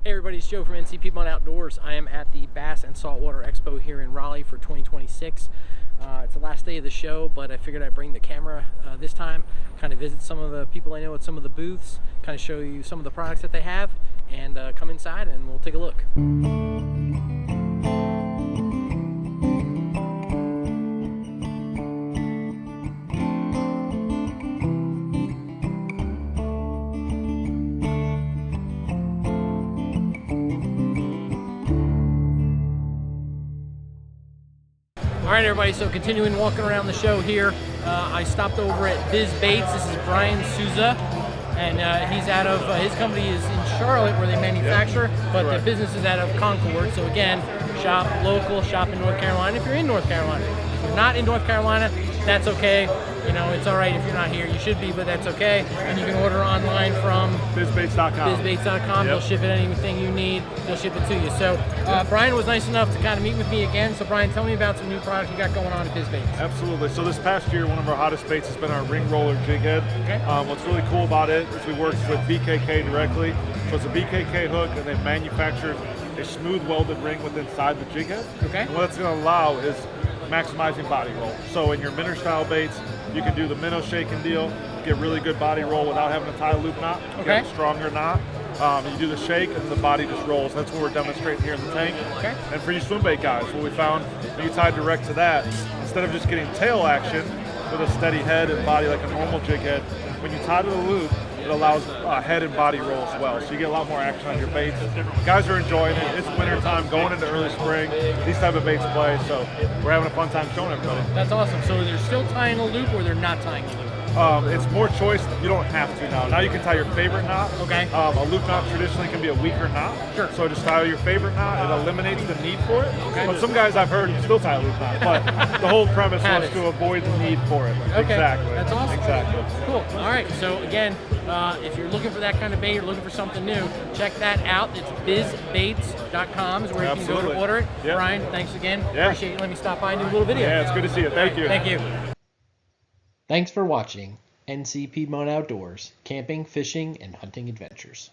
Hey everybody, it's Joe from NC Piedmont Outdoors. I am at the Bass and Saltwater Expo here in Raleigh for 2026. It's the last day of the show, but I figured I'd bring the camera this time, kind of visit some of the people I know at some of the booths, kind of show you some of the products that they have, and come inside and we'll take a look. All right, everybody, so continuing walking around the show here, I stopped over at BizzBaits. This is Brian Souza, and he's out of, his company is in Charlotte where they manufacture, but the business is out of Concord. So again, shop local, shop in North Carolina if you're in North Carolina. If you're not in North Carolina, that's okay. You know, it's all right if you're not here. You should be, but that's okay. And you can order online from BizzBaits.com. BizzBaits.com. They'll ship it anything you need. They'll ship it to you. So Brian was nice enough to kind of meet with me again. So Brian, tell me about some new products you got going on at BizzBaits. Absolutely. So this past year, one of our hottest baits has been our ring roller jig head. Okay. What's really cool about it is we worked with BKK directly. So it's a BKK hook, and they manufactured a smooth welded ring with inside the jig head. Okay. And what it's going to allow is maximizing body roll. So in your minnow style baits, you can do the minnow shaking deal, get really good body roll without having to tie a loop knot. Get a stronger knot. You do the shake and the body just rolls. That's what we're demonstrating here in the tank. Okay. And for you swim bait guys, what we found, when you tie direct to that, instead of just getting tail action with a steady head and body like a normal jig head, when you tie to the loop, it allows head and body roll as well. So you get a lot more action on your baits. Guys are enjoying it. It's winter time, going into early spring. These type of baits play, so we're having a fun time showing everybody. That's awesome. So they're still tying a loop or they're not tying a loop? It's more choice. You don't have to now. Now you can tie your favorite knot. Okay. A loop knot traditionally can be a weaker knot. Sure. So just tie your favorite knot. It eliminates the need for it. Okay. But some guys I've heard still tie a loop knot. But the whole premise was to avoid the need for it. Okay. Exactly. That's awesome. Exactly. Cool. All right. So again, if you're looking for that kind of bait, you're looking for something new, check that out. It's BizzBaits.com is where you can go to order it. Yep. Brian, thanks again. Yeah. Appreciate you letting me stop by and do a little video. Yeah, it's good to see you. Thank you. Thank you. Thanks for watching NC Piedmont Outdoors, camping, fishing, and hunting adventures.